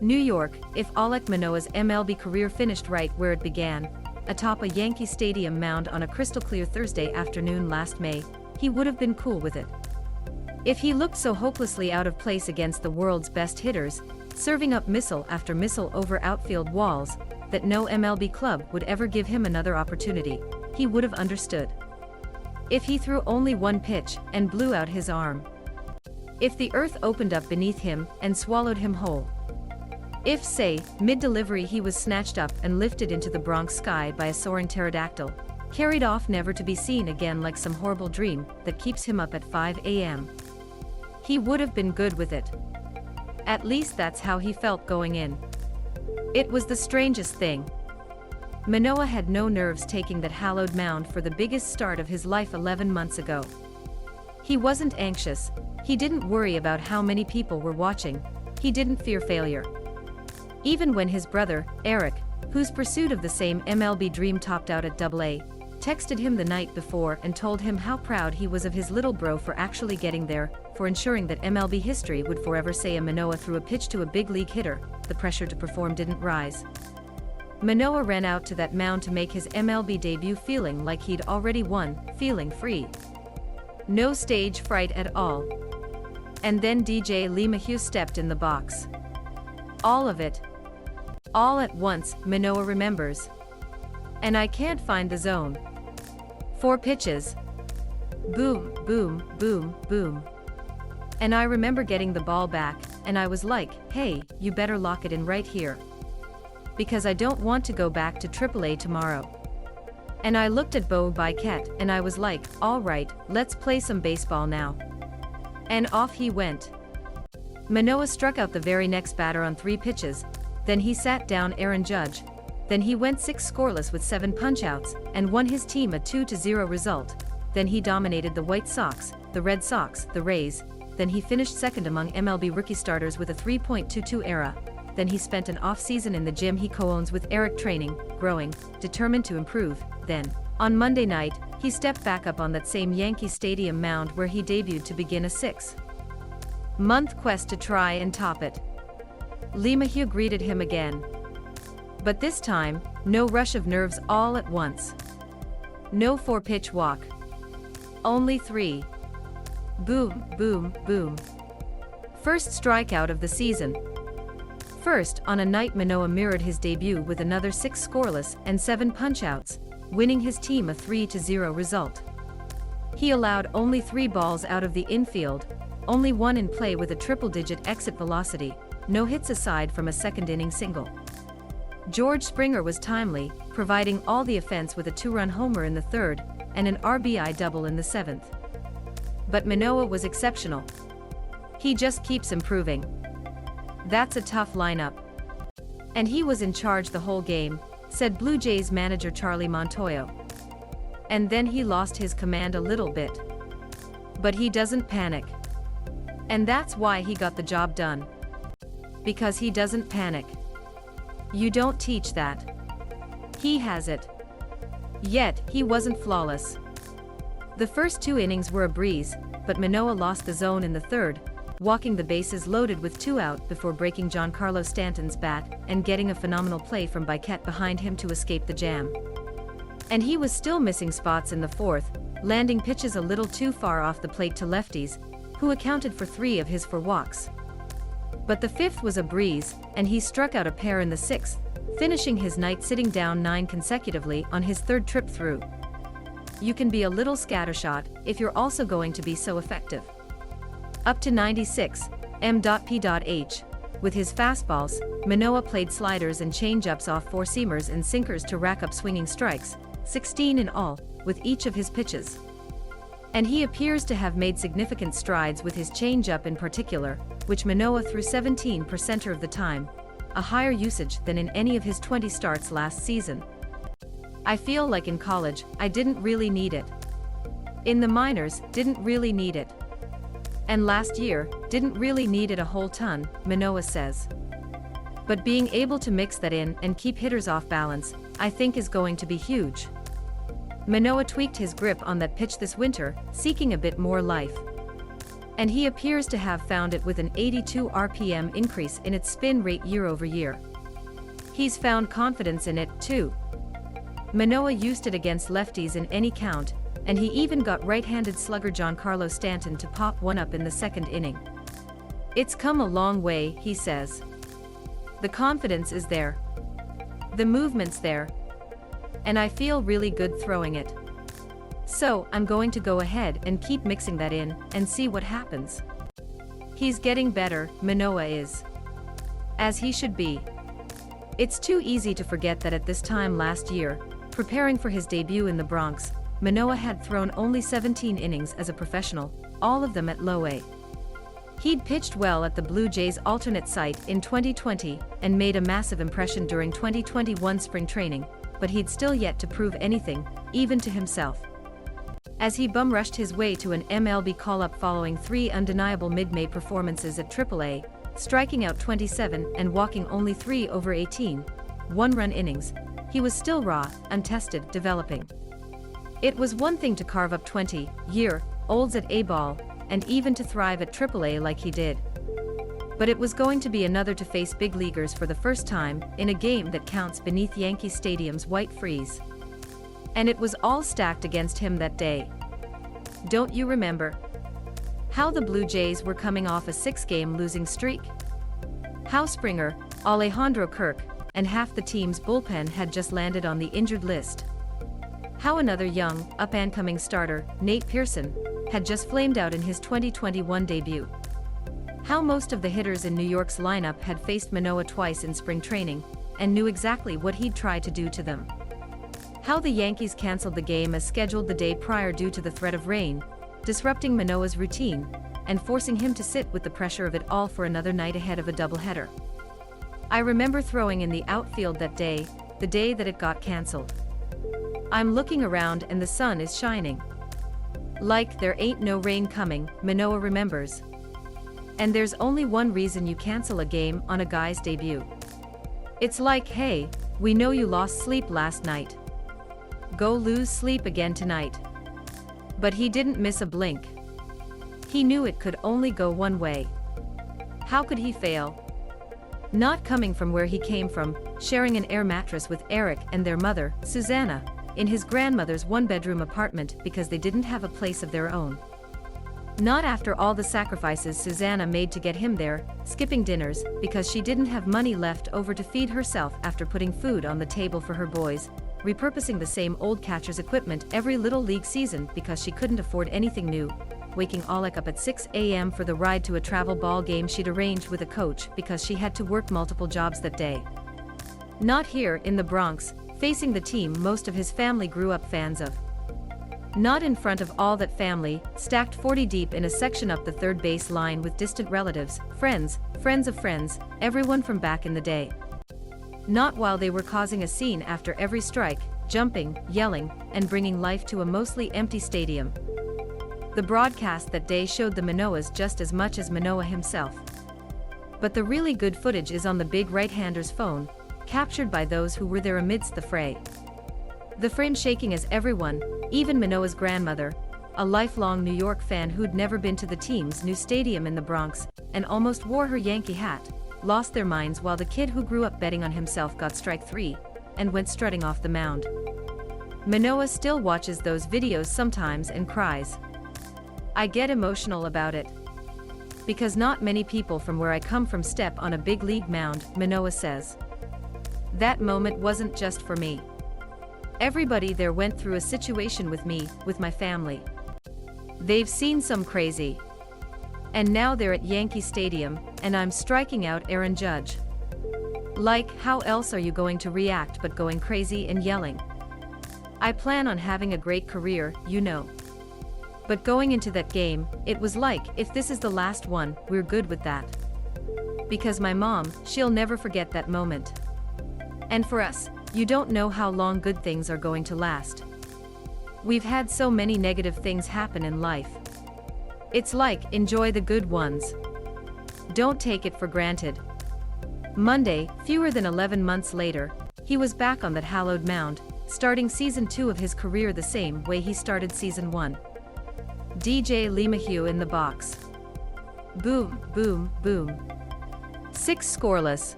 New York, if Alek Manoah's MLB career finished right where it began, atop a Yankee Stadium mound on a crystal-clear Thursday afternoon last May, he would have been cool with it. If he looked so hopelessly out of place against the world's best hitters, serving up missile after missile over outfield walls, that no MLB club would ever give him another opportunity, he would have understood. If he threw only one pitch and blew out his arm. If the earth opened up beneath him and swallowed him whole. If, say, mid-delivery he was snatched up and lifted into the Bronx sky by a soaring pterodactyl, carried off never to be seen again like some horrible dream that keeps him up at 5 a.m. He would have been good with it. At least that's how he felt going in. It was the strangest thing. Manoah had no nerves taking that hallowed mound for the biggest start of his life 11 months ago. He wasn't anxious, he didn't worry about how many people were watching, he didn't fear failure. Even when his brother, Eric, whose pursuit of the same MLB dream topped out at AA, texted him the night before and told him how proud he was of his little bro for actually getting there, for ensuring that MLB history would forever say a Manoah threw a pitch to a big league hitter, the pressure to perform didn't rise. Manoah ran out to that mound to make his MLB debut feeling like he'd already won, feeling free. No stage fright at all. And then DJ LeMahieu stepped in the box. All of it. All at once, Manoah remembers. And I can't find the zone. 4 pitches. Boom, boom, boom, boom. And I remember getting the ball back, and I was like, hey, you better lock it in right here. Because I don't want to go back to AAA tomorrow. And I looked at Bo Biquette, and I was like, all right, let's play some baseball now. And off he went. Manoah struck out the very next batter on 3 pitches, then he sat down Aaron Judge, then he went 6 scoreless with 7 punch-outs, and won his team a 2-0 result, then he dominated the White Sox, the Red Sox, the Rays, then he finished second among MLB rookie starters with a 3.22 ERA, then he spent an off-season in the gym he co-owns with Eric training, growing, determined to improve, then, on Monday night, he stepped back up on that same Yankee Stadium mound where he debuted to begin a 6-month quest to try and top it. LeMahieu greeted him again. But this time, no rush of nerves all at once. No 4-pitch walk. Only 3. Boom, boom, boom. First strikeout of the season. First, on a night Manoah mirrored his debut with another 6 scoreless and 7 punch-outs, winning his team a 3-0 result. He allowed only 3 balls out of the infield, only 1 in play with a triple-digit exit velocity, no hits aside from a second-inning single. George Springer was timely, providing all the offense with a 2-run homer in the 3rd, and an RBI double in the 7th. But Manoah was exceptional. He just keeps improving. That's a tough lineup. And he was in charge the whole game, said Blue Jays manager Charlie Montoyo. And then he lost his command a little bit. But he doesn't panic. And that's why he got the job done. Because he doesn't panic. You don't teach that. He has it. Yet, he wasn't flawless. The first 2 innings were a breeze, but Manoah lost the zone in the 3rd, walking the bases loaded with 2 out before breaking Giancarlo Stanton's bat and getting a phenomenal play from Biquette behind him to escape the jam. And he was still missing spots in the 4th, landing pitches a little too far off the plate to lefties, who accounted for 3 of his 4 walks. But the 5th was a breeze, and he struck out a pair in the 6th, finishing his night sitting down 9 consecutively on his 3rd trip through. You can be a little scattershot if you're also going to be so effective. Up to 96 m.p.h. With his fastballs, Manoah played sliders and changeups off 4-seamers and sinkers to rack up swinging strikes, 16 in all, with each of his pitches. And he appears to have made significant strides with his changeup in particular, which Manoah threw 17% of the time, a higher usage than in any of his 20 starts last season. I feel like in college, I didn't really need it. In the minors, didn't really need it. And last year, didn't really need it a whole ton, Manoah says. But being able to mix that in and keep hitters off balance, I think is going to be huge. Manoah tweaked his grip on that pitch this winter, seeking a bit more life. And he appears to have found it with an 82 RPM increase in its spin rate year over year. He's found confidence in it, too. Manoah used it against lefties in any count, and he even got right-handed slugger Giancarlo Stanton to pop one up in the second inning. It's come a long way, he says. The confidence is there. The movement's there. And I feel really good throwing it. So, I'm going to go ahead and keep mixing that in, and see what happens. He's getting better, Manoah is. As he should be. It's too easy to forget that at this time last year, preparing for his debut in the Bronx, Manoah had thrown only 17 innings as a professional, all of them at low A. He'd pitched well at the Blue Jays' alternate site in 2020 and made a massive impression during 2021 spring training, but he'd still yet to prove anything, even to himself. As he bum-rushed his way to an MLB call-up following 3 undeniable mid-May performances at AAA, striking out 27 and walking only 3 over 18, one-run innings, he was still raw, untested, developing. It was one thing to carve up 20-year-olds at A-ball, and even to thrive at AAA like he did. But it was going to be another to face big leaguers for the first time in a game that counts beneath Yankee Stadium's white frieze. And it was all stacked against him that day. Don't you remember how the Blue Jays were coming off a 6-game losing streak? How Springer, Alejandro Kirk, and half the team's bullpen had just landed on the injured list? How another young, up-and-coming starter, Nate Pearson, had just flamed out in his 2021 debut? How most of the hitters in New York's lineup had faced Manoah twice in spring training, and knew exactly what he'd try to do to them? How the Yankees canceled the game as scheduled the day prior due to the threat of rain, disrupting Manoah's routine, and forcing him to sit with the pressure of it all for another night ahead of a doubleheader. I remember throwing in the outfield that day, the day that it got canceled. I'm looking around and the sun is shining. Like there ain't no rain coming, Manoah remembers. And there's only one reason you cancel a game on a guy's debut. It's like, hey, we know you lost sleep last night. Go lose sleep again tonight. But he didn't miss a blink. He knew it could only go one way. How could he fail? Not coming from where he came from, sharing an air mattress with Eric and their mother, Susanna, in his grandmother's one-bedroom apartment because they didn't have a place of their own. Not after all the sacrifices Susanna made to get him there, skipping dinners because she didn't have money left over to feed herself after putting food on the table for her boys, repurposing the same old catcher's equipment every little league season because she couldn't afford anything new, waking Alek up at 6 a.m. for the ride to a travel ball game she'd arranged with a coach because she had to work multiple jobs that day. Not here in the Bronx, facing the team most of his family grew up fans of. Not in front of all that family, stacked 40 deep in a section up the third base line with distant relatives, friends, friends of friends, everyone from back in the day. Not while they were causing a scene after every strike, jumping, yelling, and bringing life to a mostly empty stadium. The broadcast that day showed the Manoahs just as much as Manoah himself. But the really good footage is on the big right-hander's phone, captured by those who were there amidst the fray. The frame shaking as everyone, even Manoah's grandmother, a lifelong New York fan who'd never been to the team's new stadium in the Bronx, and almost wore her Yankee hat, lost their minds while the kid who grew up betting on himself got strike 3, and went strutting off the mound. Manoah still watches those videos sometimes and cries. I get emotional about it. Because not many people from where I come from step on a big league mound, Manoah says. That moment wasn't just for me. Everybody there went through a situation with me, with my family. They've seen some crazy. And now they're at Yankee Stadium, and I'm striking out Aaron Judge. Like, how else are you going to react but going crazy and yelling? I plan on having a great career, you know. But going into that game, it was like, if this is the last one, we're good with that. Because my mom, she'll never forget that moment. And for us, you don't know how long good things are going to last. We've had so many negative things happen in life. It's like, enjoy the good ones. Don't take it for granted. Monday, fewer than 11 months later, he was back on that hallowed mound, starting season 2 of his career the same way he started season 1. DJ LeMahieu in the box. Boom, boom, boom. 6 scoreless.